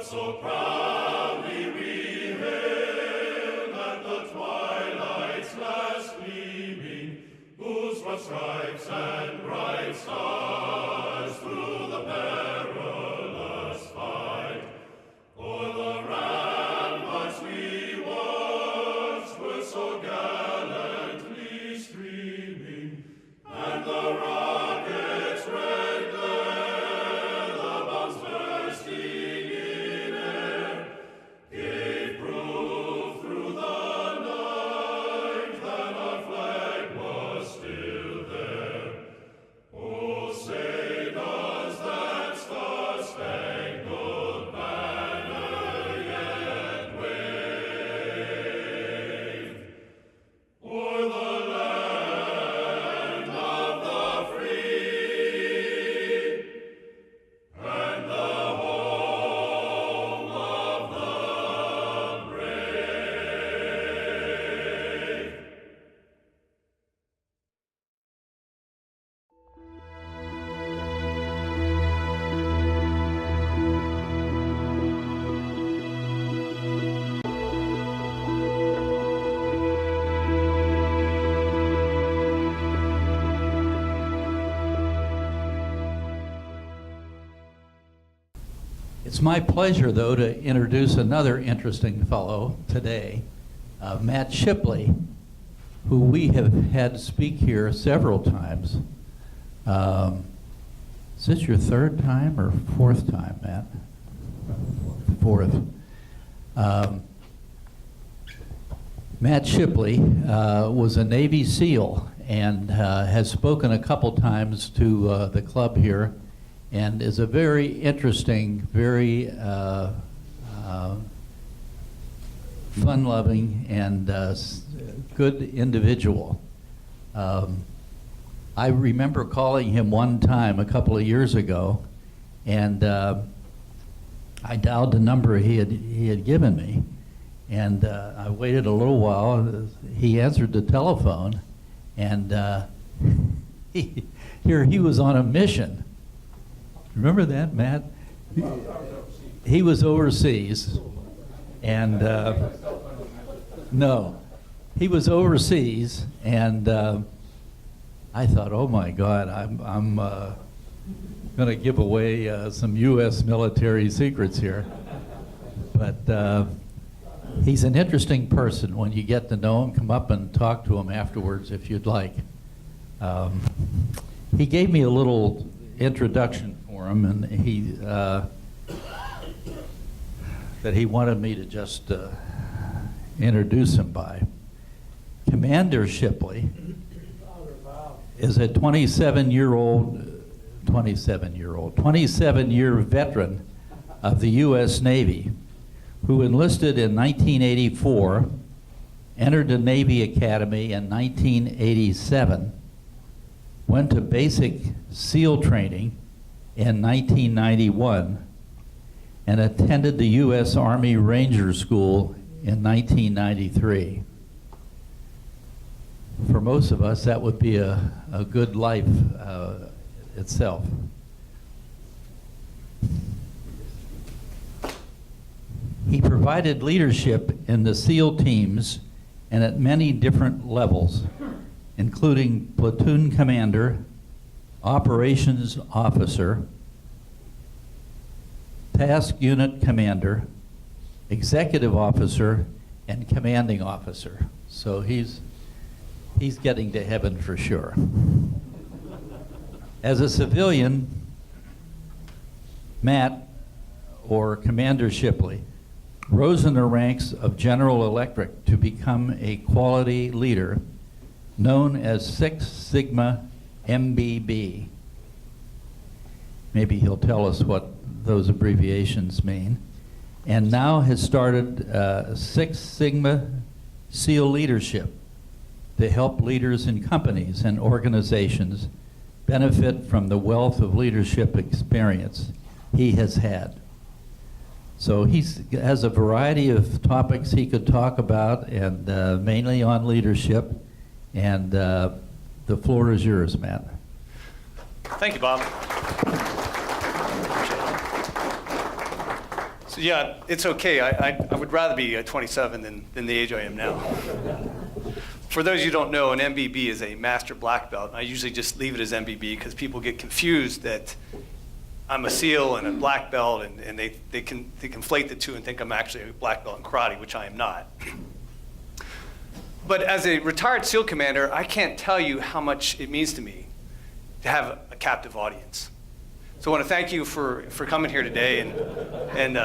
so proudly we hailed at the twilight's last gleaming, whose broad stripes and bright stars through the perilous fight o'er the ramparts we watched were so gallantly streaming, and the rockets' red glare, the bombs bursting in air, gave proof through the night that our flag was still there. Oh, say does that star-spangled banner yet wave o'er the land of the free and the home of the brave? It's my pleasure, though, to introduce another interesting fellow today, Matt Shipley, who we have had speak here several times. Is this your third time or fourth time, Matt? Fourth. Matt Shipley was a Navy SEAL and has spoken a couple times to the club here, and is a very interesting, very fun-loving and good individual. I remember calling him one time a couple of years ago, and I dialed the number he had given me, and I waited a little while. He answered the telephone, and he was on a mission. Remember that, Matt? He was overseas, and no, he was overseas, and I thought, oh my God, I'm going to give away some U.S. military secrets here. But he's an interesting person when you get to know him. Come up and talk to him afterwards if you'd like. He gave me a little introduction for him, and he that he wanted me to just introduce him by. Commander Shipley is a 27-year veteran of the U.S. Navy who enlisted in 1984, entered the Navy Academy in 1987, went to basic SEAL training in 1991, and attended the U.S. Army Ranger School in 1993. For most of us, that would be a good life itself. He provided leadership in the SEAL teams and at many different levels, including platoon commander, operations officer, task unit commander, executive officer, and commanding officer. So he's getting to heaven for sure. As a civilian, Matt, or Commander Shipley, rose in the ranks of General Electric to become a quality leader known as Six Sigma MBB. Maybe he'll tell us what those abbreviations mean. And now has started Six Sigma SEAL Leadership to help leaders in companies and organizations benefit from the wealth of leadership experience he has had. So he has a variety of topics he could talk about, and mainly on leadership. And the floor is yours, Matt. Thank you, Bob. So yeah, it's okay. I would rather be 27 than the age I am now. For those of you who don't know, an MBB is a Master Black Belt. I usually just leave it as MBB because people get confused that I'm a SEAL and a black belt, and they conflate the two and think I'm actually a black belt in karate, which I am not. But as a retired SEAL commander, I can't tell you how much it means to me to have a captive audience. So I want to thank you for coming here today, and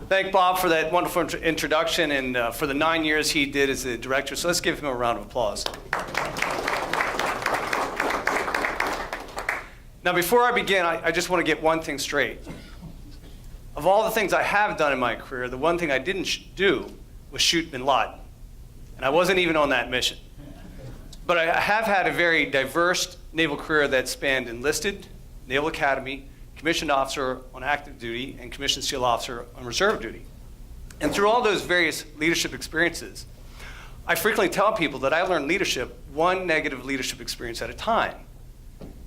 thank Bob for that wonderful introduction and for the 9 years he did as the director. So let's give him a round of applause. Now, before I begin, I just want to get one thing straight. Of all the things I have done in my career, the one thing I didn't do was shoot bin Laden. And I wasn't even on that mission. But I have had a very diverse naval career that spanned enlisted, Naval Academy, commissioned officer on active duty, and commissioned SEAL officer on reserve duty. And through all those various leadership experiences, I frequently tell people that I learned leadership one negative leadership experience at a time.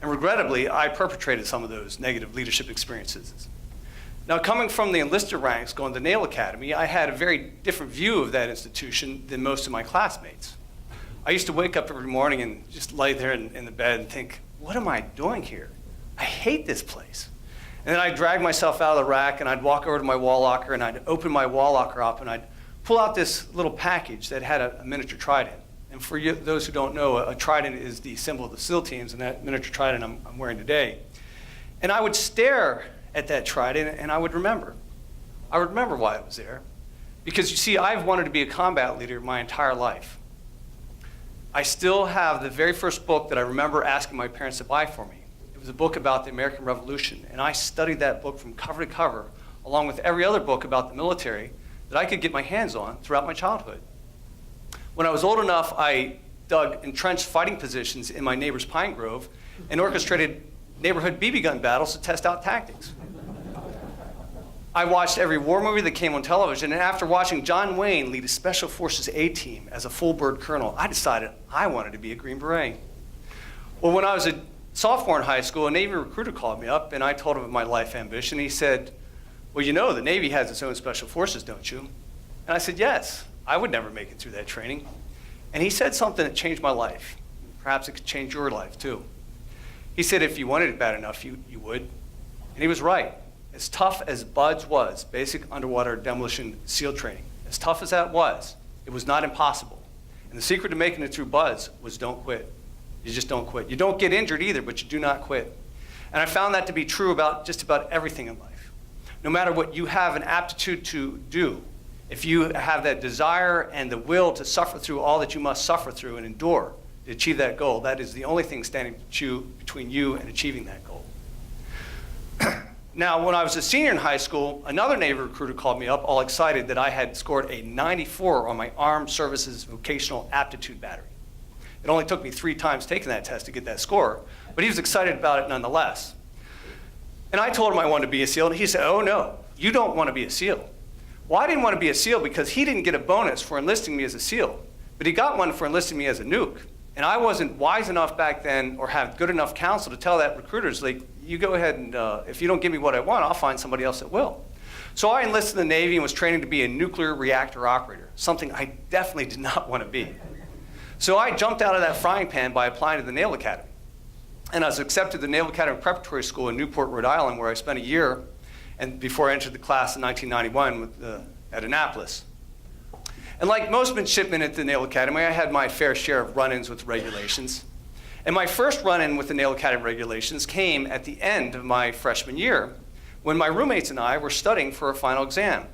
And regrettably, I perpetrated some of those negative leadership experiences. Now, coming from the enlisted ranks, going to the Naval Academy, I had a very different view of that institution than most of my classmates. I used to wake up every morning and just lay there in the bed and think, what am I doing here? I hate this place. And then I'd drag myself out of the rack and I'd walk over to my wall locker and I'd open my wall locker up and I'd pull out this little package that had a miniature trident. And for those who don't know, a trident is the symbol of the SEAL teams, and that miniature trident I'm wearing today. And I would stare at that trident and I would remember. I would remember why it was there. Because you see, I've wanted to be a combat leader my entire life. I still have the very first book that I remember asking my parents to buy for me. It was a book about the American Revolution, and I studied that book from cover to cover, along with every other book about the military that I could get my hands on throughout my childhood. When I was old enough, I dug entrenched fighting positions in my neighbor's pine grove and orchestrated neighborhood BB gun battles to test out tactics. I watched every war movie that came on television, and after watching John Wayne lead a Special Forces A-team as a full bird colonel, I decided I wanted to be a Green Beret. Well, when I was a sophomore in high school, a Navy recruiter called me up, and I told him of my life ambition. He said, well, you know, the Navy has its own special forces, don't you? And I said, yes, I would never make it through that training. And he said something that changed my life. Perhaps it could change your life, too. He said, if you wanted it bad enough, you would. And he was right. As tough as BUDS was, Basic Underwater Demolition SEAL Training, as tough as that was, it was not impossible. And the secret to making it through BUDS was don't quit. You just don't quit. You don't get injured either, but you do not quit. And I found that to be true about just about everything in life. No matter what you have an aptitude to do, if you have that desire and the will to suffer through all that you must suffer through and endure to achieve that goal, that is the only thing standing between you and achieving that goal. Now, when I was a senior in high school, another Navy recruiter called me up all excited that I had scored a 94 on my Armed Services Vocational Aptitude Battery. It only took me 3 times taking that test to get that score, but he was excited about it nonetheless. And I told him I wanted to be a SEAL, and he said, oh no, you don't want to be a SEAL. Well, I didn't want to be a SEAL because he didn't get a bonus for enlisting me as a SEAL, but he got one for enlisting me as a nuke. And I wasn't wise enough back then or have good enough counsel to tell that recruiters, like, you go ahead and if you don't give me what I want, I'll find somebody else that will. So I enlisted in the Navy and was training to be a nuclear reactor operator, something I definitely did not want to be. So I jumped out of that frying pan by applying to the Naval Academy. And I was accepted to the Naval Academy Preparatory School in Newport, Rhode Island, where I spent a year and before I entered the class in 1991 at Annapolis. And like most midshipmen at the Naval Academy, I had my fair share of run-ins with regulations. And my first run-in with the Naval Academy regulations came at the end of my freshman year, when my roommates and I were studying for a final exam.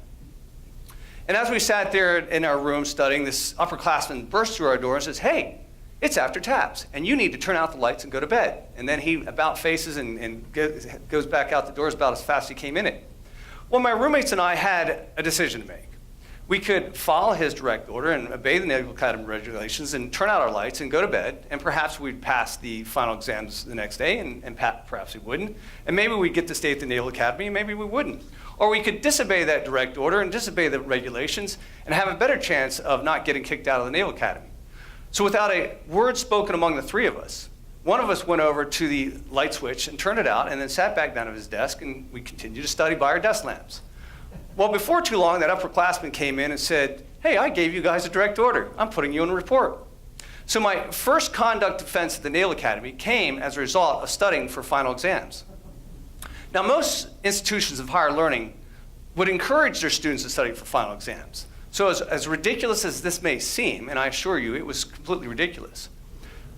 And as we sat there in our room studying, this upperclassman burst through our door and says, hey, it's after taps, and you need to turn out the lights and go to bed. And then he about faces and goes back out the doors about as fast as he came in it. Well, my roommates and I had a decision to make. We could follow his direct order and obey the Naval Academy regulations and turn out our lights and go to bed, and perhaps we'd pass the final exams the next day, and perhaps we wouldn't. And maybe we'd get to stay at the Naval Academy, and maybe we wouldn't. Or we could disobey that direct order and disobey the regulations and have a better chance of not getting kicked out of the Naval Academy. So without a word spoken among the 3 of us, one of us went over to the light switch and turned it out and then sat back down at his desk, and we continued to study by our desk lamps. Well, before too long, that upperclassman came in and said, hey, I gave you guys a direct order. I'm putting you in a report. So my first conduct offense at the Naval Academy came as a result of studying for final exams. Now, most institutions of higher learning would encourage their students to study for final exams. So as ridiculous as this may seem, and I assure you it was completely ridiculous,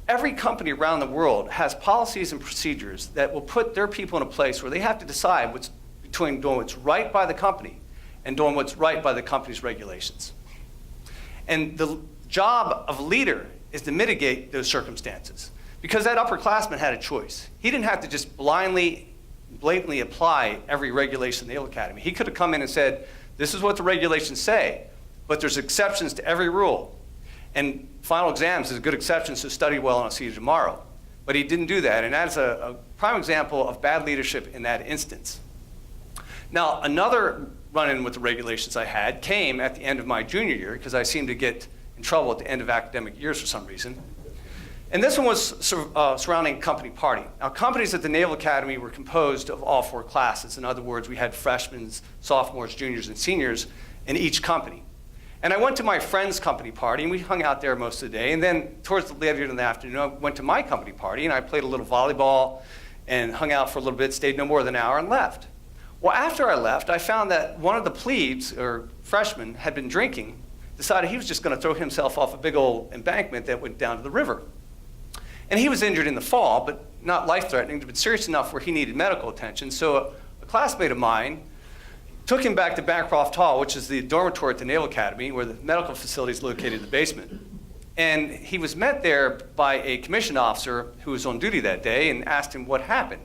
every company around the world has policies and procedures that will put their people in a place where they have to decide what's between doing what's right by the company and doing what's right by the company's regulations. And the job of a leader is to mitigate those circumstances. Because that upperclassman had a choice. He didn't have to just blatantly apply every regulation in the Naval Academy. He could have come in and said, this is what the regulations say, but there's exceptions to every rule. And final exams is a good exception, so study well and I'll see you tomorrow. But he didn't do that, and that's a prime example of bad leadership in that instance. Now, another run-in with the regulations I had came at the end of my junior year, because I seemed to get in trouble at the end of academic years for some reason. And this one was surrounding company party. Now, companies at the Naval Academy were composed of all 4 classes. In other words, we had freshmen, sophomores, juniors, and seniors in each company. And I went to my friend's company party, and we hung out there most of the day. And then towards the later in the afternoon, I went to my company party, and I played a little volleyball and hung out for a little bit, stayed no more than an hour, and left. Well, after I left, I found that one of the plebes, or freshmen, had been drinking, decided he was just going to throw himself off a big old embankment that went down to the river. And he was injured in the fall, but not life-threatening, but serious enough where he needed medical attention. So a classmate of mine took him back to Bancroft Hall, which is the dormitory at the Naval Academy, where the medical facility is located in the basement. And he was met there by a commissioned officer who was on duty that day and asked him what happened.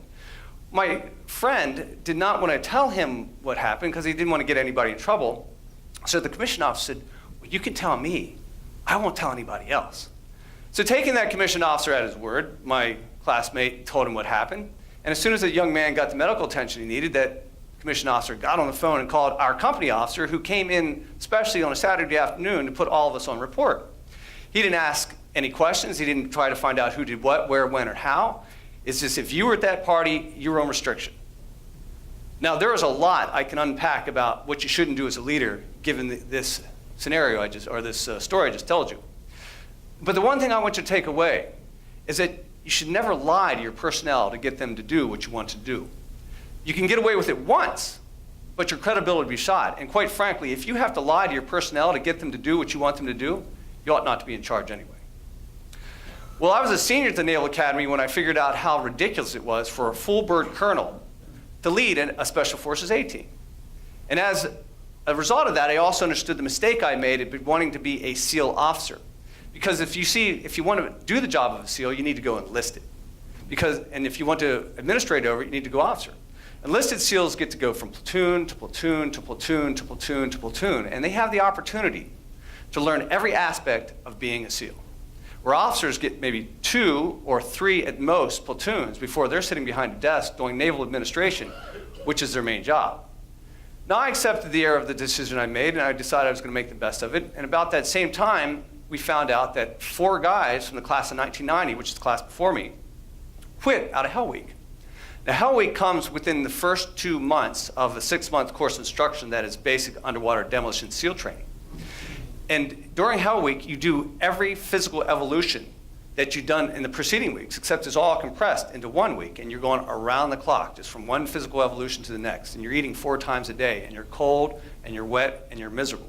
My friend did not want to tell him what happened because he didn't want to get anybody in trouble. So the commissioned officer said, well, you can tell me. I won't tell anybody else. So taking that commissioned officer at his word, my classmate told him what happened. And as soon as the young man got the medical attention he needed, that commissioned officer got on the phone and called our company officer, who came in especially on a Saturday afternoon to put all of us on report. He didn't ask any questions. He didn't try to find out who did what, where, when, or how. It's just if you were at that party, you were on restriction. Now, there is a lot I can unpack about what you shouldn't do as a leader, given this scenario this story I just told you. But the one thing I want you to take away is that you should never lie to your personnel to get them to do what you want to do. You can get away with it once, but your credibility will be shot. And quite frankly, if you have to lie to your personnel to get them to do what you want them to do, you ought not to be in charge anyway. Well, I was a senior at the Naval Academy when I figured out how ridiculous it was for a full-bird colonel to lead a Special Forces A team. And as a result of that, I also understood the mistake I made at wanting to be a SEAL officer. Because if you want to do the job of a SEAL, you need to go enlisted. And if you want to administrate over it, you need to go officer. Enlisted SEALs get to go from platoon to platoon to platoon to platoon to platoon, and they have the opportunity to learn every aspect of being a SEAL. Where officers get maybe 2 or 3 at most platoons before they're sitting behind a desk doing naval administration, which is their main job. Now, I accepted the error of the decision I made, and I decided I was going to make the best of it. And about that same time, we found out that 4 guys from the class of 1990, which is the class before me, quit out of Hell Week. Now, Hell Week comes within the first 2 months of a 6-month course of instruction that is basic underwater demolition SEAL training. And during Hell Week, you do every physical evolution that you've done in the preceding weeks, except it's all compressed into 1 week, and you're going around the clock, just from one physical evolution to the next, and you're eating 4 times a day, and you're cold, and you're wet, and you're miserable.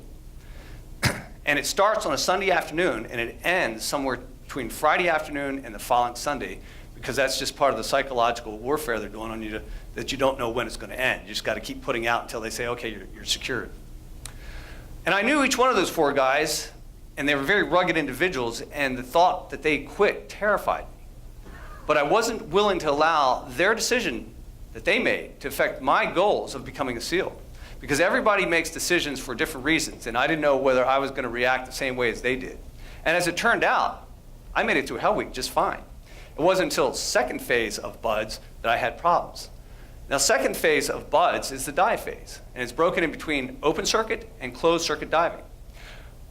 And it starts on a Sunday afternoon, and it ends somewhere between Friday afternoon and the following Sunday, because that's just part of the psychological warfare they're doing on you that you don't know when it's going to end. You just got to keep putting out until they say, okay, you're secured. And I knew each one of those 4 guys, and they were very rugged individuals, and the thought that they quit terrified me. But I wasn't willing to allow their decision that they made to affect my goals of becoming a SEAL. Because everybody makes decisions for different reasons, and I didn't know whether I was going to react the same way as they did. And as it turned out, I made it through Hell Week just fine. It wasn't until second phase of BUDS that I had problems. Now, second phase of BUDS is the dive phase, and it's broken in between open circuit and closed circuit diving.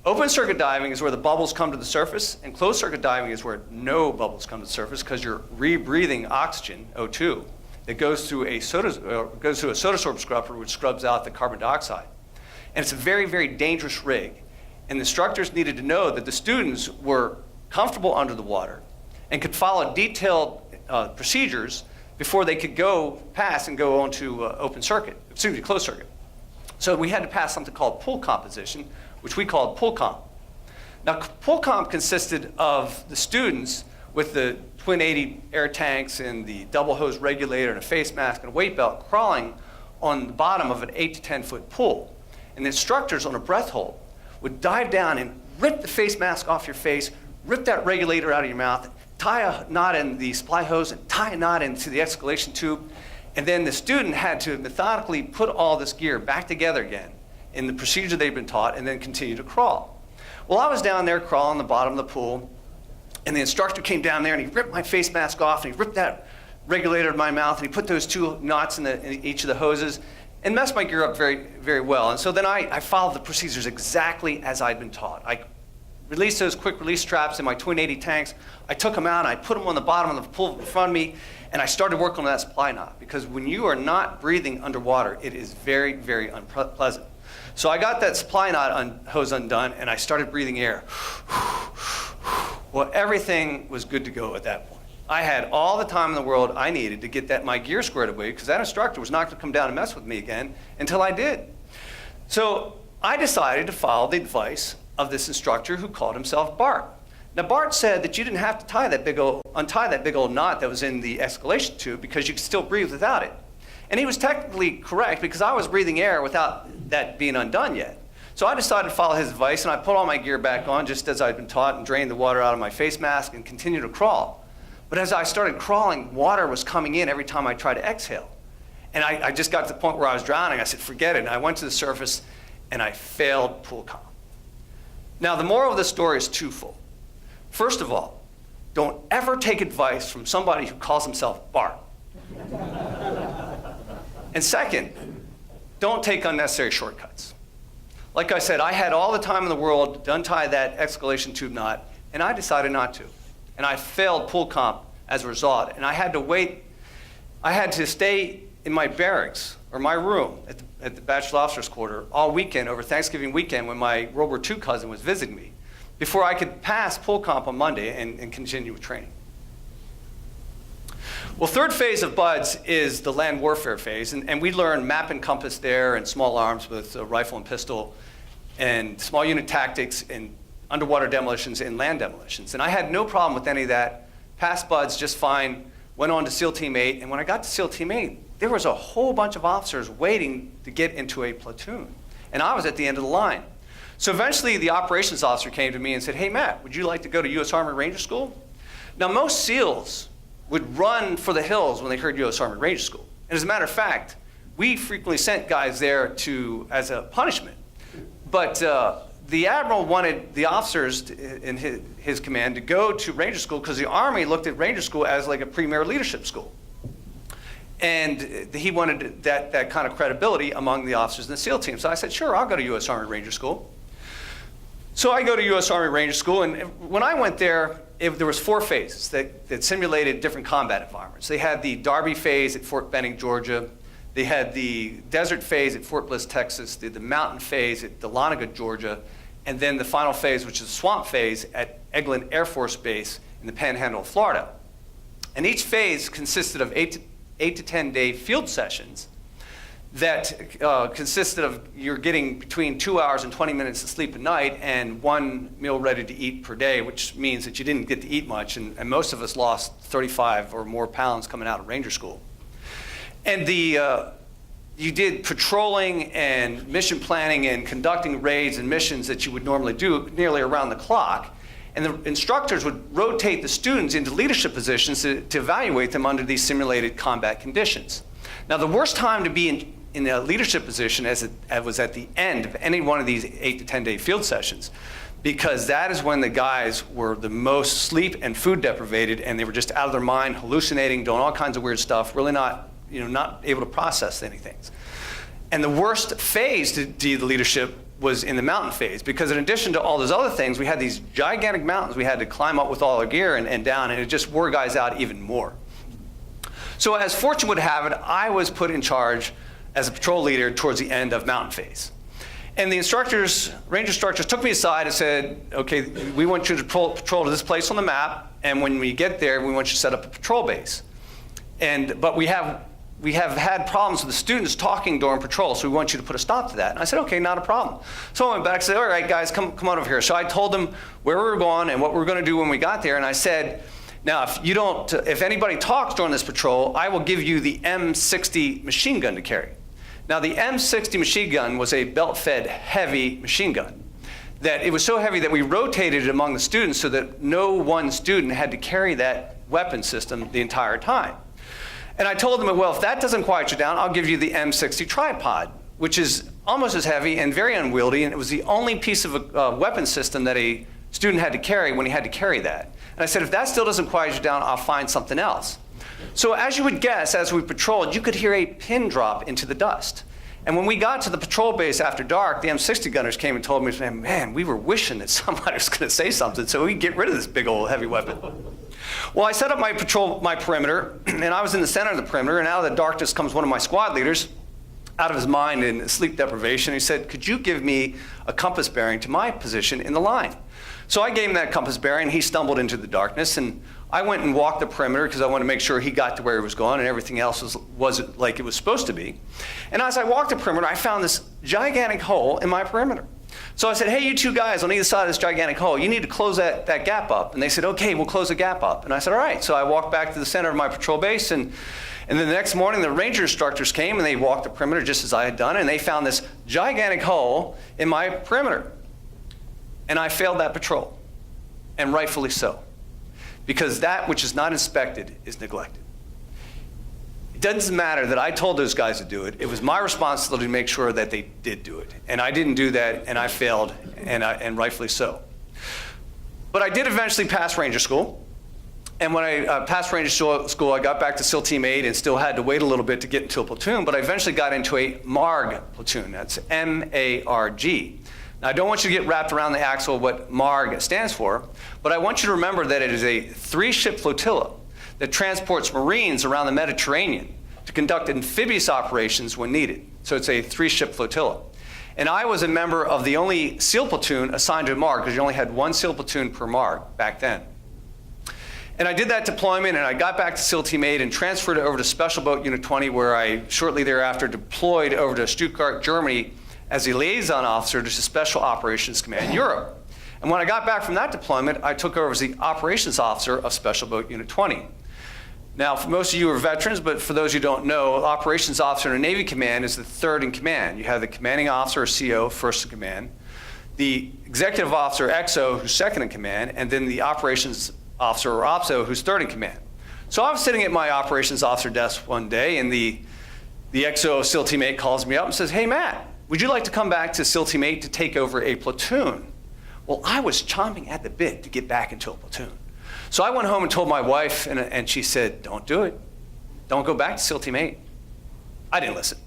Open circuit diving is where the bubbles come to the surface, and closed circuit diving is where no bubbles come to the surface because you're rebreathing oxygen, O2, that goes through a soda scrubber, which scrubs out the carbon dioxide. and it's a very, very dangerous rig. And the instructors needed to know that the students were comfortable under the water and could follow detailed procedures before they could go past and go on to closed circuit. So we had to pass something called pool composition, which we called pool comp. Now, pool comp consisted of the students with the twin 80 air tanks and the double hose regulator and a face mask and a weight belt crawling on the bottom of an 8 to 10 foot pool. And the instructors on a breath hold would dive down and rip the face mask off your face, rip that regulator out of your mouth, tie a knot in the supply hose and tie a knot into the escalation tube. And then the student had to methodically put all this gear back together again in the procedure they'd been taught and then continue to crawl. Well, I was down there crawling the bottom of the pool, and the instructor came down there and he ripped my face mask off and he ripped that regulator in my mouth and he put those 2 knots in each of the hoses and messed my gear up very, very well. And so then I followed the procedures exactly as I'd been taught. I released those quick release straps in my twin 80 tanks. I took them out and I put them on the bottom of the pool in front of me, and I started working on that supply knot, because when you are not breathing underwater, it is very, very unpleasant. So I got that supply knot hose undone and I started breathing air. Well, everything was good to go at that point. I had all the time in the world I needed to get my gear squared away, because that instructor was not going to come down and mess with me again until I did. So I decided to follow the advice of this instructor who called himself Bart. Now, Bart said that you didn't have to untie that big old knot that was in the escalation tube, because you could still breathe without it. And he was technically correct, because I was breathing air without that being undone yet. So I decided to follow his advice, and I put all my gear back on just as I'd been taught and drained the water out of my face mask and continued to crawl. But as I started crawling, water was coming in every time I tried to exhale. And I just got to the point where I was drowning. I said, forget it. And I went to the surface and I failed pool comp. Now, the moral of this story is twofold. First of all, don't ever take advice from somebody who calls himself Bart. And second, don't take unnecessary shortcuts. Like I said, I had all the time in the world to untie that escalation tube knot, and I decided not to. And I failed pool comp as a result. And I had to wait. I had to stay in my barracks or my room at the Bachelor Officers' Quarter all weekend, over Thanksgiving weekend, when my World War II cousin was visiting me, before I could pass pool comp on Monday and continue with training. Well, third phase of BUDS is the land warfare phase, and we learn map and compass there, and small arms with a rifle and pistol, and small unit tactics, and underwater demolitions and land demolitions. And I had no problem with any of that. Passed BUDS just fine, went on to SEAL Team 8, and when I got to SEAL Team 8, there was a whole bunch of officers waiting to get into a platoon. And I was at the end of the line. So eventually the operations officer came to me and said, hey, Matt, would you like to go to U.S. Army Ranger School? Now, most SEALs would run for the hills when they heard U.S. Army Ranger School. And as a matter of fact, we frequently sent guys there as a punishment. But the admiral wanted the officers in his command to go to Ranger School, because the Army looked at Ranger School as like a premier leadership school. And he wanted that kind of credibility among the officers in the SEAL team. So I said, sure, I'll go to U.S. Army Ranger School. So I go to U.S. Army Ranger School, and when I went there, there was 4 phases that simulated different combat environments. They had the Darby phase at Fort Benning, Georgia. They had the desert phase at Fort Bliss, Texas, the mountain phase at Dahlonega, Georgia, and then the final phase, which is the swamp phase, at Eglin Air Force Base in the Panhandle of Florida. And each phase consisted of 8 to 10 day field sessions that consisted of you're getting between 2 hours and 20 minutes of sleep a night and 1 meal ready to eat per day, which means that you didn't get to eat much, and most of us lost 35 or more pounds coming out of Ranger School. And you did patrolling and mission planning and conducting raids and missions that you would normally do nearly around the clock. And the instructors would rotate the students into leadership positions to evaluate them under these simulated combat conditions. Now, the worst time to be in a leadership position was at the end of any one of these 8 to 10 day field sessions, because that is when the guys were the most sleep and food deprivated, and they were just out of their mind, hallucinating, doing all kinds of weird stuff, really not able to process anything. And the worst phase to do the leadership was in the mountain phase, because in addition to all those other things, we had these gigantic mountains we had to climb up with all our gear and down, and it just wore guys out even more. So as fortune would have it, I was put in charge as a patrol leader towards the end of mountain phase. And the ranger instructors took me aside and said, okay, we want you to patrol to this place on the map, and when we get there, we want you to set up a patrol base. But we have had problems with the students talking during patrol, so we want you to put a stop to that. And I said, okay, not a problem. So I went back and said, all right, guys, come on over here. So I told them where we were going and what we were going to do when we got there, and I said, now, if anybody talks during this patrol, I will give you the M60 machine gun to carry. Now, the M60 machine gun was a belt-fed heavy machine gun. That it was so heavy that we rotated it among the students so that no one student had to carry that weapon system the entire time. And I told them, well, if that doesn't quiet you down, I'll give you the M60 tripod, which is almost as heavy and very unwieldy, and it was the only piece of a weapon system that a student had to carry when he had to carry that. And I said, if that still doesn't quiet you down, I'll find something else. So as you would guess, as we patrolled, you could hear a pin drop into the dust. And when we got to the patrol base after dark, the M60 gunners came and told me, man, we were wishing that somebody was going to say something so we could get rid of this big old heavy weapon. Well, I set up my perimeter, and I was in the center of the perimeter, and out of the darkness comes one of my squad leaders, out of his mind in sleep deprivation. He said, could you give me a compass bearing to my position in the line? So I gave him that compass bearing. He stumbled into the darkness, and I went and walked the perimeter because I wanted to make sure he got to where he was going and everything else was like it was supposed to be. And as I walked the perimeter, I found this gigantic hole in my perimeter. So I said, hey, you two guys on either side of this gigantic hole, you need to close that gap up. And they said, okay, we'll close the gap up. And I said, all right. So I walked back to the center of my patrol base, and then the next morning, the ranger instructors came, and they walked the perimeter just as I had done, and they found this gigantic hole in my perimeter. And I failed that patrol, and rightfully so, because that which is not inspected is neglected. It doesn't matter that I told those guys to do it. It was my responsibility to make sure that they did do it. And I didn't do that, and I failed, and rightfully so. But I did eventually pass Ranger School. And when I passed Ranger School, I got back to SEAL Team 8 and still had to wait a little bit to get into a platoon, but I eventually got into a MARG platoon. That's M-A-R-G. Now, I don't want you to get wrapped around the axle of what MARG stands for, but I want you to remember that it is a 3-ship flotilla that transports Marines around the Mediterranean to conduct amphibious operations when needed. So it's a 3-ship flotilla. And I was a member of the only SEAL platoon assigned to MARG, because you only had 1 SEAL platoon per MARG back then. And I did that deployment, and I got back to SEAL Team 8 and transferred over to Special Boat Unit 20, where I shortly thereafter deployed over to Stuttgart, Germany, as a liaison officer to the Special Operations Command Europe. And when I got back from that deployment, I took over as the operations officer of Special Boat Unit 20. Now, for most of you are veterans, but for those who don't know, operations officer in a Navy command is the 3rd in command. You have the commanding officer, or CO, 1st in command, the executive officer, XO, who's 2nd in command, and then the operations officer, or OPSO, who's 3rd in command. So I was sitting at my operations officer desk one day, and the XO of SEAL Team 8 calls me up and says, hey, Matt, would you like to come back to SEAL Team 8 to take over a platoon? Well, I was chomping at the bit to get back into a platoon. So I went home and told my wife, and she said, don't do it. Don't go back to SEAL Team 8. I didn't listen.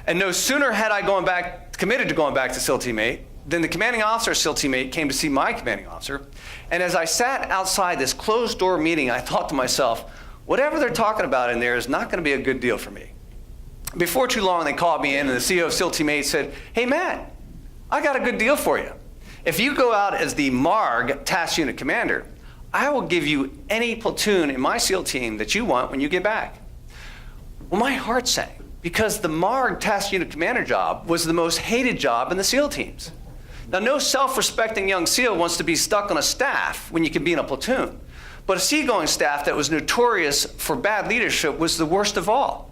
And no sooner had I committed to going back to SEAL Team 8 than the commanding officer of SEAL Team 8 came to see my commanding officer. And as I sat outside this closed-door meeting, I thought to myself, whatever they're talking about in there is not going to be a good deal for me. Before too long, they called me in, and the CEO of SEAL Team 8 said, hey, Matt, I got a good deal for you. If you go out as the MARG Task Unit Commander, I will give you any platoon in my SEAL team that you want when you get back. Well, my heart sank, because the MARG Task Unit Commander job was the most hated job in the SEAL teams. Now, no self-respecting young SEAL wants to be stuck on a staff when you can be in a platoon. But a seagoing staff that was notorious for bad leadership was the worst of all.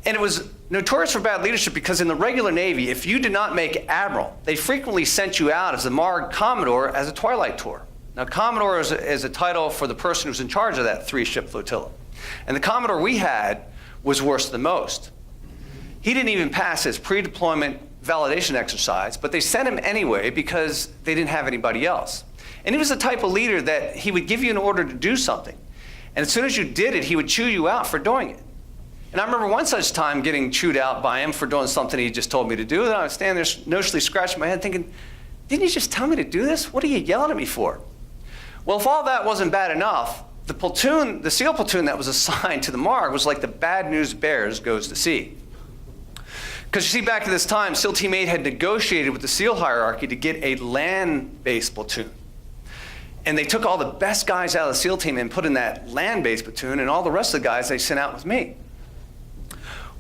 And it was notorious for bad leadership because in the regular Navy, if you did not make admiral, they frequently sent you out as the MARG Commodore as a twilight tour. Now, Commodore is a title for the person who's in charge of that 3-ship flotilla. And the Commodore we had was worse than most. He didn't even pass his pre-deployment validation exercise, but they sent him anyway because they didn't have anybody else. And he was the type of leader that he would give you an order to do something. And as soon as you did it, he would chew you out for doing it. And I remember one such time getting chewed out by him for doing something he just told me to do, and I was standing there notionally scratching my head thinking, didn't you just tell me to do this? What are you yelling at me for? Well, if all that wasn't bad enough, the platoon, the SEAL platoon that was assigned to the MARG was like the bad news bears goes to sea. Because you see, back at this time, SEAL Team 8 had negotiated with the SEAL hierarchy to get a land-based platoon. And they took all the best guys out of the SEAL team and put in that land-based platoon, and all the rest of the guys they sent out with me.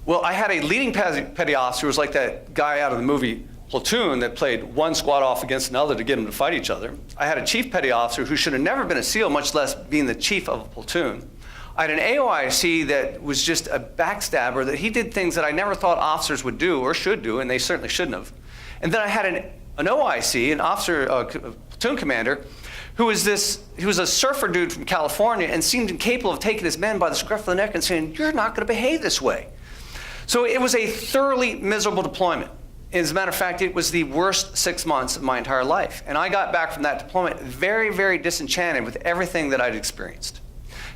Well, I had a leading petty officer who was like that guy out of the movie Platoon that played one squad off against another to get them to fight each other. I had a chief petty officer who should have never been a SEAL, much less being the chief of a platoon. I had an AOIC that was just a backstabber, that he did things that I never thought officers would do or should do, and they certainly shouldn't have. And then I had an OIC, an officer, platoon commander, who was a surfer dude from California and seemed incapable of taking his men by the scruff of the neck and saying, "You're not going to behave this way." So it was a thoroughly miserable deployment. As a matter of fact, it was the worst 6 months of my entire life. And I got back from that deployment very, very disenchanted with everything that I'd experienced.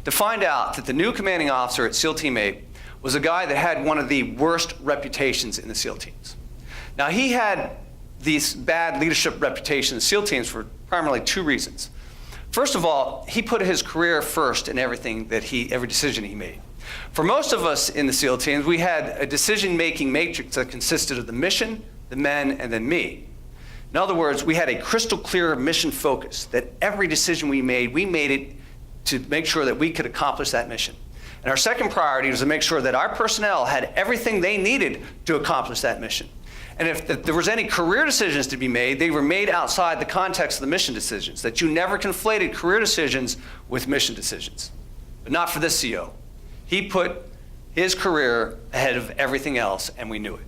To find out that the new commanding officer at SEAL Team 8 was a guy that had one of the worst reputations in the SEAL teams. Now, he had these bad leadership reputations in SEAL teams for primarily two reasons. First of all, he put his career first in every decision he made. For most of us in the SEAL teams, we had a decision-making matrix that consisted of the mission, the men, and then me. In other words, we had a crystal clear mission focus that every decision we made it to make sure that we could accomplish that mission. And our second priority was to make sure that our personnel had everything they needed to accomplish that mission. And if there was any career decisions to be made, they were made outside the context of the mission decisions, that you never conflated career decisions with mission decisions. But not for this CO. He put his career ahead of everything else, and we knew it.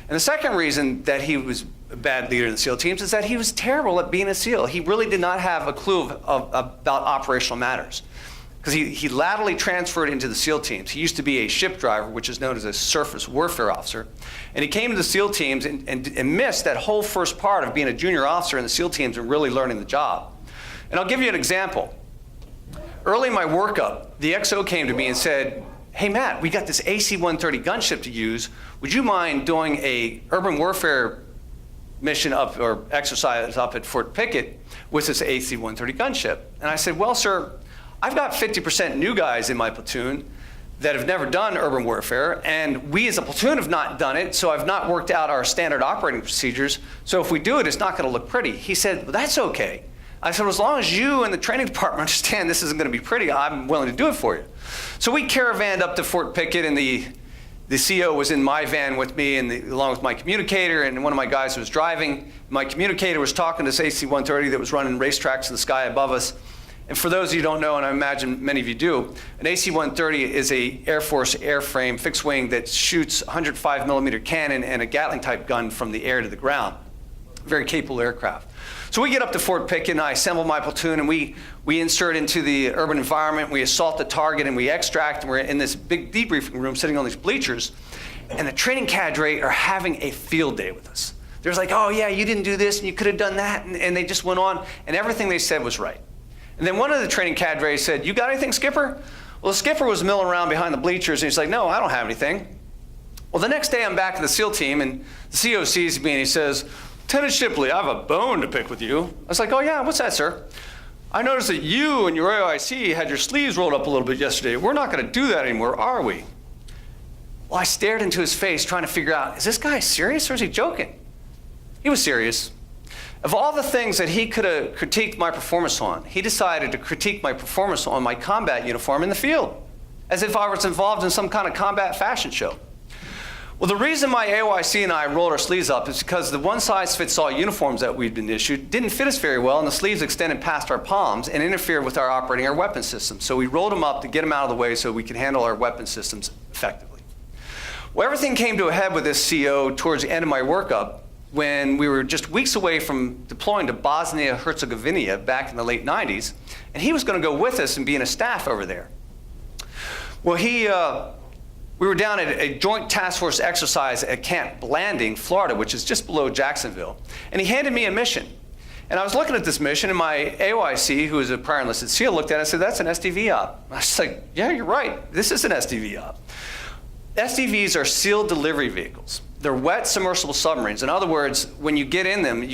And the second reason that he was a bad leader in the SEAL teams is that he was terrible at being a SEAL. He really did not have a clue about operational matters, because he laterally transferred into the SEAL teams. He used to be a ship driver, which is known as a surface warfare officer. And he came to the SEAL teams and missed that whole first part of being a junior officer in the SEAL teams and really learning the job. And I'll give you an example. Early in my workup, the XO came to me and said, "Hey Matt, we got this AC-130 gunship to use. Would you mind doing a urban warfare mission up or exercise up at Fort Pickett with this AC-130 gunship?" And I said, "Well, sir, I've got 50% new guys in my platoon that have never done urban warfare, and we as a platoon have not done it, so I've not worked out our standard operating procedures. So if we do it, it's not going to look pretty." He said, "Well, that's okay." I said, "Well, as long as you and the training department understand this isn't going to be pretty, I'm willing to do it for you." So we caravanned up to Fort Pickett, and the CO was in my van with me, and along with my communicator and one of my guys who was driving. My communicator was talking to this AC-130 that was running racetracks in the sky above us. And for those of you who don't know, and I imagine many of you do, an AC-130 is a Air Force airframe fixed wing that shoots 105 millimeter cannon and a Gatling type gun from the air to the ground. Very capable aircraft. So we get up to Fort Pickett, and I assemble my platoon, and we insert into the urban environment, we assault the target, and we extract, and we're in this big debriefing room sitting on these bleachers, and the training cadre are having a field day with us. They're like, "Oh yeah, you didn't do this, and you could have done that," and they just went on, and everything they said was right. And then one of the training cadre said, "You got anything, Skipper?" Well, the skipper was milling around behind the bleachers, and he's like, "No, I don't have anything." Well, the next day I'm back at the SEAL team, and the CO sees me, and he says, "Lieutenant Shipley, I have a bone to pick with you." I was like, "Oh yeah, what's that, sir?" "I noticed that you and your AOIC had your sleeves rolled up a little bit yesterday. We're not going to do that anymore, are we?" Well, I stared into his face trying to figure out, is this guy serious or is he joking? He was serious. Of all the things that he could have critiqued my performance on, he decided to critique my performance on my combat uniform in the field, as if I was involved in some kind of combat fashion show. Well, the reason my AOIC and I rolled our sleeves up is because the one-size-fits-all uniforms that we'd been issued didn't fit us very well, and the sleeves extended past our palms and interfered with our operating our weapon systems. So we rolled them up to get them out of the way so we could handle our weapon systems effectively. Well, everything came to a head with this CO towards the end of my workup when we were just weeks away from deploying to Bosnia-Herzegovina back in the late 90s, and he was going to go with us and be in a staff over there. Well, we were down at a joint task force exercise at Camp Blanding, Florida, which is just below Jacksonville. And he handed me a mission. And I was looking at this mission, and my AOIC, who was a prior enlisted SEAL, looked at it and said, "That's an SDV op." I was like, "Yeah, you're right. This is an SDV op." SDVs are SEAL delivery vehicles. They're wet submersible submarines. In other words, when you get in them,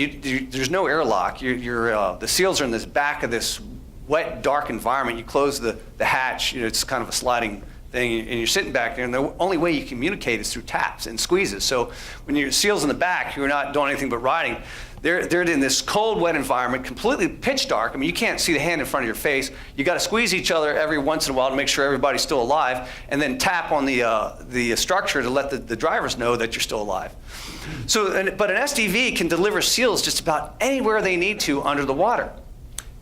there's no airlock. The SEALs are in this back of this wet, dark environment. You close the hatch. It's kind of a sliding thing, and you're sitting back there, and the only way you communicate is through taps and squeezes. So when your SEALs in the back, you're not doing anything but riding. They're in this cold, wet environment, completely pitch dark. I mean, you can't see the hand in front of your face. You got to squeeze each other every once in a while to make sure everybody's still alive, and then tap on the structure to let the drivers know that you're still alive. So, but an SDV can deliver SEALs just about anywhere they need to under the water,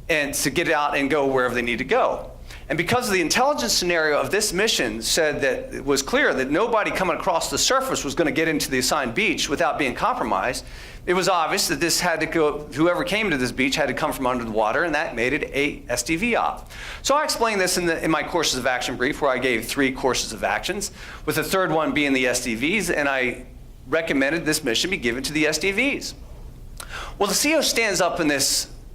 and to get out and go wherever they need to go. And because of the intelligence scenario of this mission said that it was clear that nobody coming across the surface was going to get into the assigned beach without being compromised, it was obvious that this had to go, whoever came to this beach had to come from under the water, and that made it a SDV op. So I explained this in my courses of action brief, where I gave 3 courses of actions, with the third one being the SDVs, and I recommended this mission be given to the SDVs. Well, the CO stands up in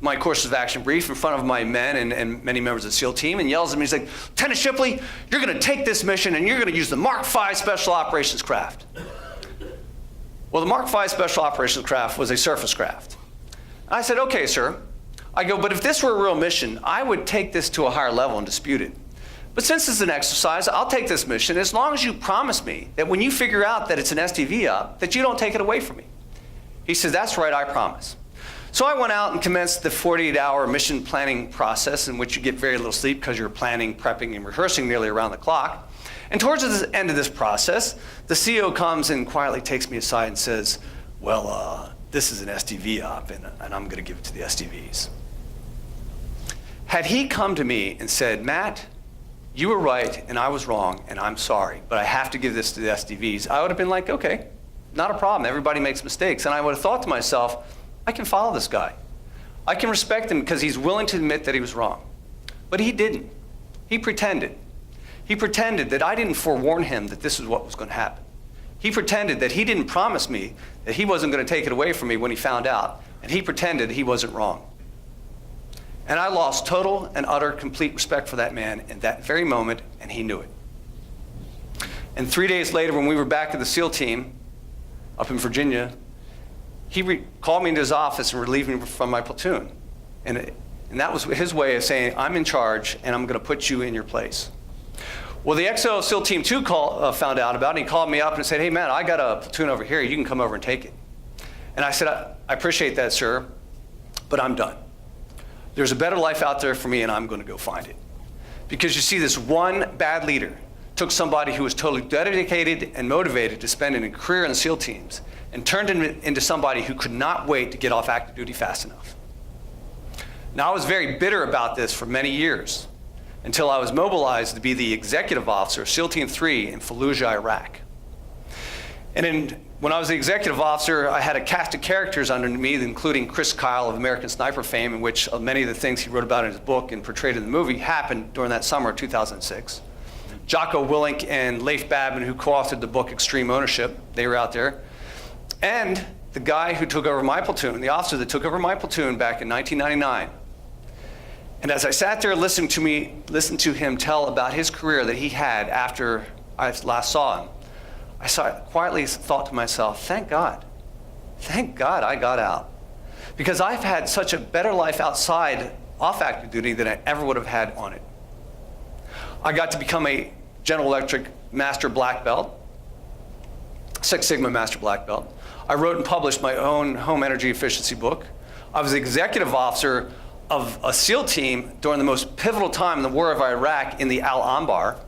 my courses of action brief in front of my men and many members of the SEAL team and yells at me, he's like, "Lieutenant Shipley, you're going to take this mission and you're going to use the Mark V Special Operations Craft." Well, the Mark V Special Operations Craft was a surface craft. I said, "Okay, sir." I go, "But if this were a real mission, I would take this to a higher level and dispute it. But since it's an exercise, I'll take this mission as long as you promise me that when you figure out that it's an SDV op, that you don't take it away from me." He says, "That's right, I promise." So I went out and commenced the 48-hour mission planning process, in which you get very little sleep because you're planning, prepping, and rehearsing nearly around the clock. And towards the end of this process, the CO comes and quietly takes me aside and says, "Well, this is an SDV op, and I'm going to give it to the SDVs." Had he come to me and said, "Matt, you were right and I was wrong and I'm sorry, but I have to give this to the SDVs," I would have been like, "Okay, not a problem. Everybody makes mistakes." And I would have thought to myself, I can follow this guy. I can respect him because he's willing to admit that he was wrong. But he didn't. He pretended. He pretended that I didn't forewarn him that this is what was going to happen. He pretended that he didn't promise me that he wasn't going to take it away from me when he found out. And he pretended he wasn't wrong. And I lost total and utter complete respect for that man in that very moment, and he knew it. And 3 days later, when we were back at the SEAL team up in Virginia, he called me into his office and relieved me from my platoon. And that was his way of saying, "I'm in charge and I'm going to put you in your place." Well, the XO SEAL Team 2 found out about it, and he called me up and said, "Hey, man, I got a platoon over here. You can come over and take it." And I said, I appreciate that, sir, but I'm done. There's a better life out there for me, and I'm going to go find it. Because you see, this one bad leader took somebody who was totally dedicated and motivated to spend a career in the SEAL teams and turned him into somebody who could not wait to get off active duty fast enough. Now, I was very bitter about this for many years, until I was mobilized to be the executive officer of SEAL Team 3 in Fallujah, Iraq. And when I was the executive officer, I had a cast of characters under me, including Chris Kyle of American Sniper fame, in which many of the things he wrote about in his book and portrayed in the movie happened during that summer of 2006. Jocko Willink and Leif Babin, who co-authored the book Extreme Ownership, they were out there. And the guy who took over my platoon, the officer that took over my platoon back in 1999. And as I sat there listened to him tell about his career that he had after I last saw him, I quietly thought to myself, thank God I got out. Because I've had such a better life outside, off active duty, than I ever would have had on it. I got to become a General Electric Master Black Belt, Six Sigma Master Black Belt. I wrote and published my own home energy efficiency book. I was the executive officer of a SEAL team during the most pivotal time in the war of Iraq in the Al-Anbar.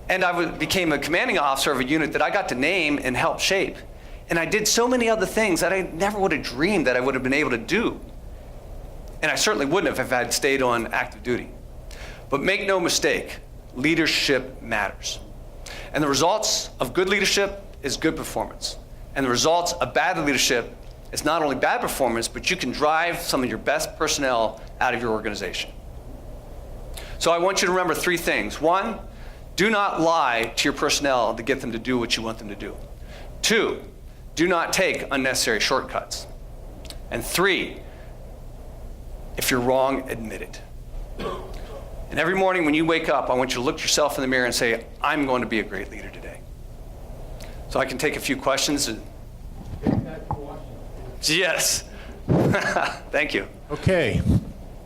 And I became a commanding officer of a unit that I got to name and help shape. And I did so many other things that I never would have dreamed that I would have been able to do. And I certainly wouldn't have if I had stayed on active duty. But make no mistake, leadership matters. And the results of good leadership is good performance. And the results of bad leadership is not only bad performance, but you can drive some of your best personnel out of your organization. So I want you to remember three things. One, do not lie to your personnel to get them to do what you want them to do. Two, do not take unnecessary shortcuts. And three, if you're wrong, admit it. And every morning when you wake up, I want you to look yourself in the mirror and say, I'm going to be a great leader today. So I can take a few questions. Yes. Thank you. Okay.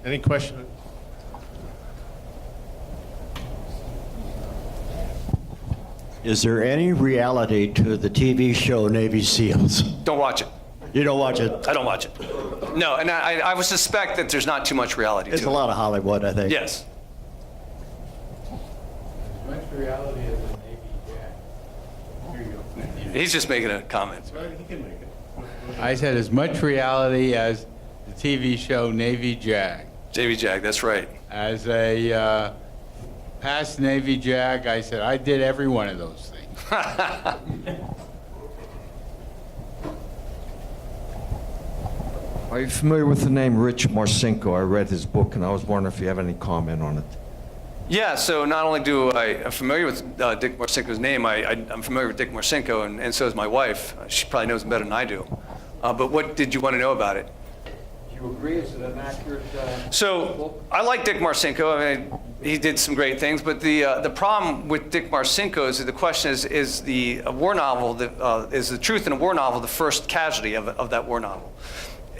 Any questions? Is there any reality to the TV show Navy SEALs? Don't watch it. You don't watch it? I don't watch it. No, and I would suspect that there's not too much reality It's to a it. lot of Hollywood, I think. Yes. As much reality as a Navy Jack. Here you go. He's just making a comment. He can make it. I said as much reality as the TV show Navy Jag. JV Jag, that's right. As a past Navy Jag, I said I did every one of those things. Are you familiar with the name Rich Marcinko? I read his book, and I was wondering if you have any comment on it. Yeah, so not only I'm familiar with Dick Marcinko's name, I'm familiar with Dick Marcinko, and so is my wife. She probably knows him better than I do. But what did you want to know about it? Do you agree? Is it an accurate So I like Dick Marcinko. I mean, he did some great things, but the problem with Dick Marcinko is that the question is the war novel, is the truth in a war novel the first casualty of that war novel?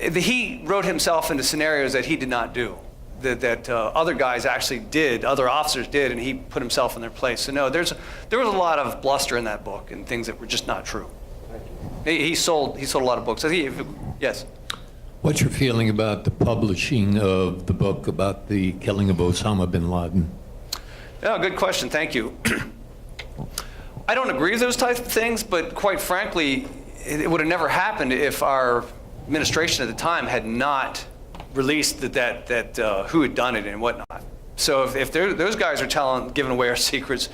He wrote himself into scenarios that he did not do, that other guys actually did, other officers did, and he put himself in their place. So no, there was a lot of bluster in that book and things that were just not true. He sold a lot of books. Yes. What's your feeling about the publishing of the book about the killing of Osama bin Laden? Yeah, good question. Thank you. I don't agree with those types of things, but quite frankly, it would have never happened if our administration at the time had not released that who had done it and whatnot. So if those guys are giving away our secrets,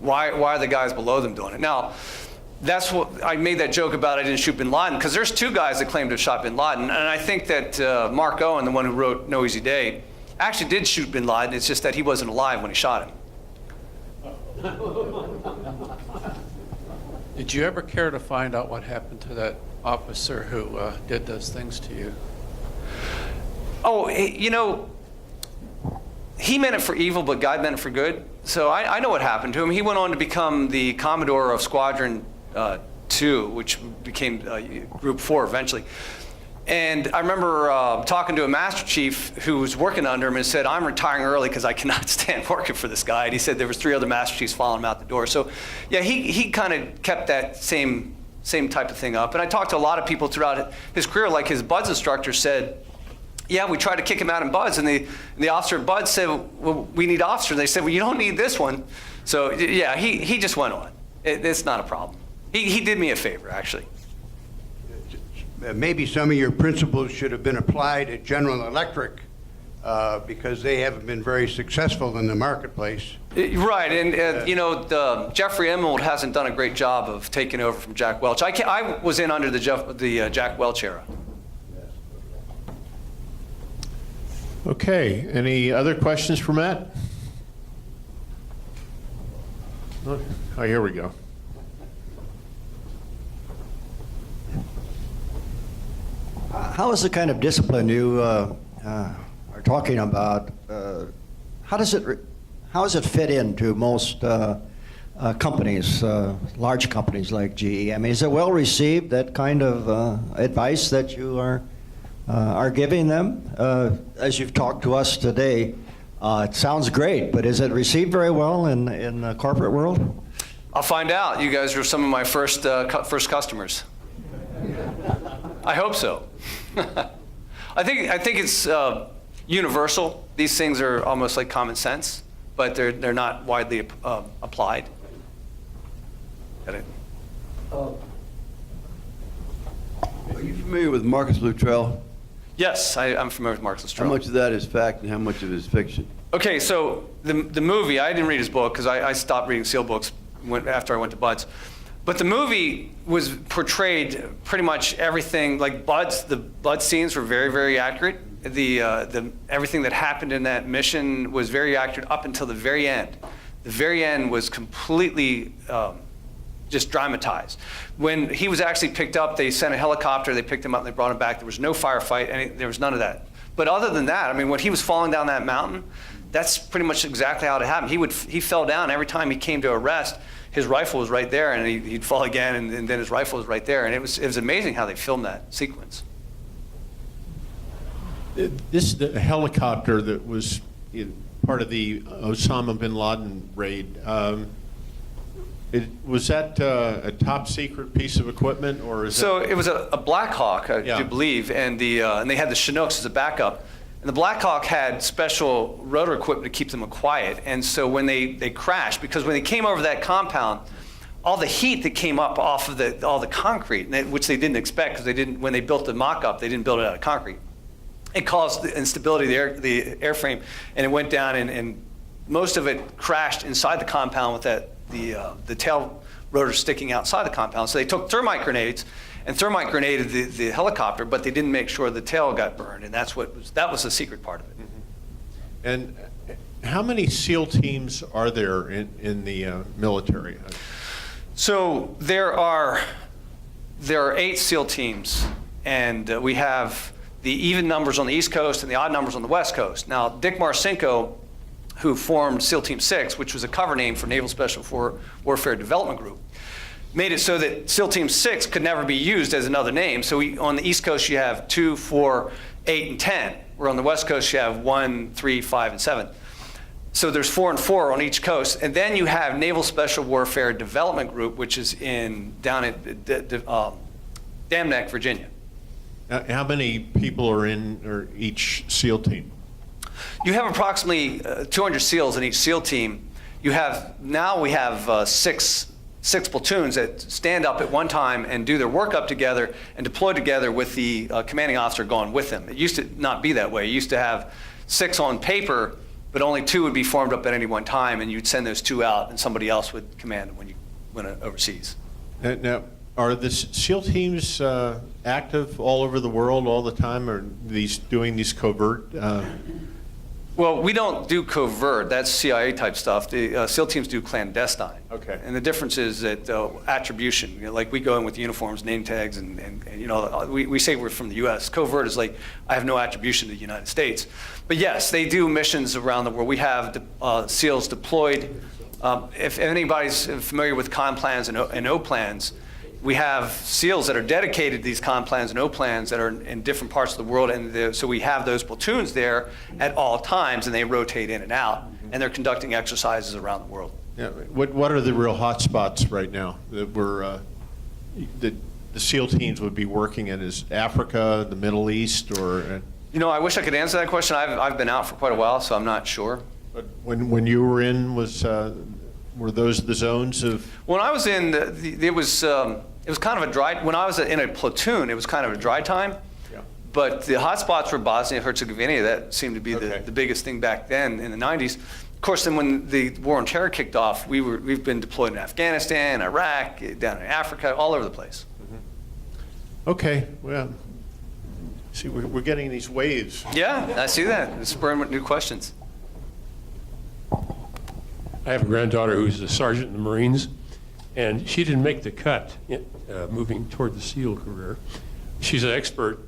why are the guys below them doing it? Now, that's what I made that joke about. I didn't shoot bin Laden because there's two guys that claim to have shot bin Laden, and I think that Mark Owen, the one who wrote No Easy Day, actually did shoot bin Laden. It's just that he wasn't alive when he shot him. Did you ever care to find out what happened to that officer who did those things to you? Oh, you know, he meant it for evil, but God meant it for good. So I know what happened to him. He went on to become the Commodore of Squadron 2, which became Group 4 eventually. And I remember talking to a Master Chief who was working under him and said, I'm retiring early because I cannot stand working for this guy. And he said there was 3 other Master Chiefs following him out the door. So yeah, he kind of kept that same type of thing up. And I talked to a lot of people throughout his career, like his BUDS instructor said, yeah, we tried to kick him out in BUDS, and the officer at BUDS said, well, we need officers. They said, well, you don't need this one. So yeah, he just went on. It's not a problem. He did me a favor, actually. Maybe some of your principles should have been applied at General Electric because they haven't been very successful in the marketplace. Right, and you know, Jeffrey Emerald hasn't done a great job of taking over from Jack Welch. I was in under the Jack Welch era. Okay, any other questions for Matt? Oh, here we go. How is the kind of discipline you are talking about? How does it fit into most companies, large companies like GE? I mean, is it well received, that kind of advice that you are giving them? As you've talked to us today, it sounds great, but is it received very well in the corporate world? I'll find out. You guys were some of my first customers. I hope so. I think it's universal. These things are almost like common sense, but they're not widely applied. Got it? Are you familiar with Marcus Luttrell? Yes, I'm familiar with Marcus How Luttrell. much of that is fact and how much of it is fiction? Okay, so the movie, I didn't read his book because I stopped reading SEAL books after I went to BUDS. But the movie was portrayed pretty much everything, like BUDS, the BUDS scenes were very, very accurate. Everything that happened in that mission was very accurate up until the very end. The very end was completely just dramatized. When he was actually picked up, they sent a helicopter, they picked him up, and they brought him back. There was no firefight, there was none of that. But other than that, I mean, when he was falling down that mountain, that's pretty much exactly how it happened. He fell down. Every time he came to a rest, his rifle was right there, and he'd fall again, and then his rifle was right there. And it was amazing how they filmed that sequence. This is the helicopter that was part of the Osama bin Laden raid. Was that a top secret piece of equipment, or is So it was a Black Hawk, I Yeah. do believe, and they had the Chinooks as a backup. And the Black Hawk had special rotor equipment to keep them quiet. And so when they crashed, because when they came over that compound, all the heat that came up off of all the concrete, which they didn't expect because when they built the mock-up, they didn't build it out of concrete. It caused the instability of the airframe, and it went down, and most of it crashed inside the compound with the tail rotor sticking outside the compound. So they took thermite grenades and thermite grenaded the helicopter, but they didn't make sure the tail got burned, and that was the secret part of it. And how many SEAL teams are there in the military? So there are 8 SEAL teams, and we have the even numbers on the East Coast and the odd numbers on the West Coast. Now, Dick Marcinko, who formed SEAL Team 6, which was a cover name for Naval Special Warfare Development Group, made it so that SEAL Team 6 could never be used as another name. So on the East Coast, you have 2, 4, 8, and 10. Where on the West Coast, you have 1, 3, 5, and 7. So there's 4 and 4 on each coast. And then you have Naval Special Warfare Development Group, which is down at Dam Neck, Virginia. How many people are in each SEAL team? You have approximately 200 SEALs in each SEAL team. We have 6 platoons that stand up at one time and do their workup together and deploy together with the commanding officer going with them. It used to not be that way. You used to have 6 on paper, but only 2 would be formed up at any one time, and you'd send those 2 out, and somebody else would command them when you went overseas. Now, are the SEAL teams active all over the world all the time, or doing these covert? Well, we don't do covert. That's CIA type stuff. The SEAL teams do clandestine. Okay. And the difference is that attribution. Like we go in with uniforms, name tags, and we say we're from the U.S. Covert is like I have no attribution to the United States. But yes, they do missions around the world. We have SEAls deployed. If anybody's familiar with con plans and O plans, we have SEALs that are dedicated to these con plans and O plans that are in different parts of the world, and so we have those platoons there at all times, and they rotate in and out, and they're conducting exercises around the world. Yeah. What are the real hot spots right now that the SEAL teams would be working in? Is Africa, the Middle East, or? I wish I could answer that question. I've been out for quite a while, so I'm not sure. But when you were in, were those the zones of? When I was in, it was kind of a dry. When I was in a platoon, it was kind of a dry time. Yeah. But the hot spots were Bosnia, Herzegovina. That seemed to be the biggest thing back then in the 90s. Of course, then when the war on terror kicked off, we've been deployed in Afghanistan, Iraq, down in Africa, all over the place. Mm-hmm. Okay. Well, see, we're getting these waves. Yeah, I see that. It's spurring new questions. I have a granddaughter who's a sergeant in the Marines, and she didn't make the cut moving toward the SEAL career. She's an expert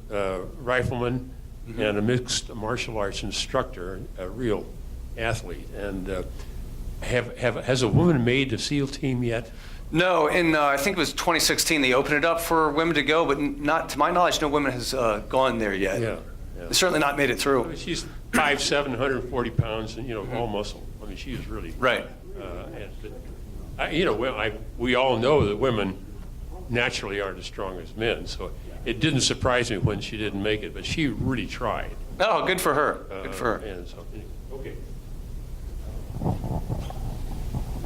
rifleman and a mixed martial arts instructor, a real athlete. And has a woman made a SEAL team yet? No, I think it was 2016 they opened it up for women to go, but not to my knowledge, no woman has gone there yet. Yeah. It's certainly not made it through. She's 5'7", 140 pounds, and all muscle. I mean, she's really right. We all know that women naturally aren't as strong as men, so it didn't surprise me when she didn't make it. But she really tried. Oh, good for her. Good for her. And so, okay.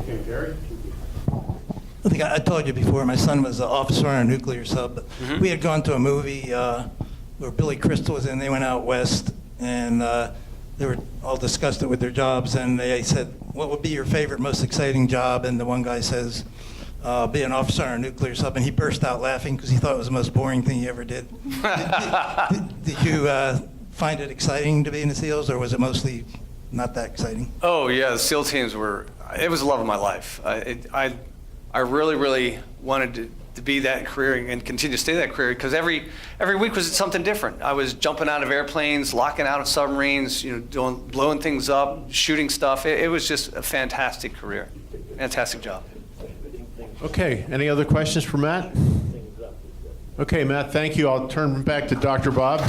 Okay, Gary. I think I told you before, my son was an officer on a nuclear sub. But we had gone to a movie where Billy Crystal was in. They went out west, and they were all disgusted with their jobs, and they said, what would be your favorite, most exciting job? And the one guy says, be an officer on a nuclear sub, and he burst out laughing because he thought it was the most boring thing he ever did. Did you find it exciting to be in the SEALs, or was it mostly not that exciting? Oh, yeah, the SEAL teams it was the love of my life. I really, really wanted to be that career and continue to stay that career because every week was something different. I was jumping out of airplanes, locking out of submarines, blowing things up, shooting stuff. It was just a fantastic career, fantastic job. Okay, any other questions for Matt? Okay, Matt, thank you. I'll turn back to Dr. Bob.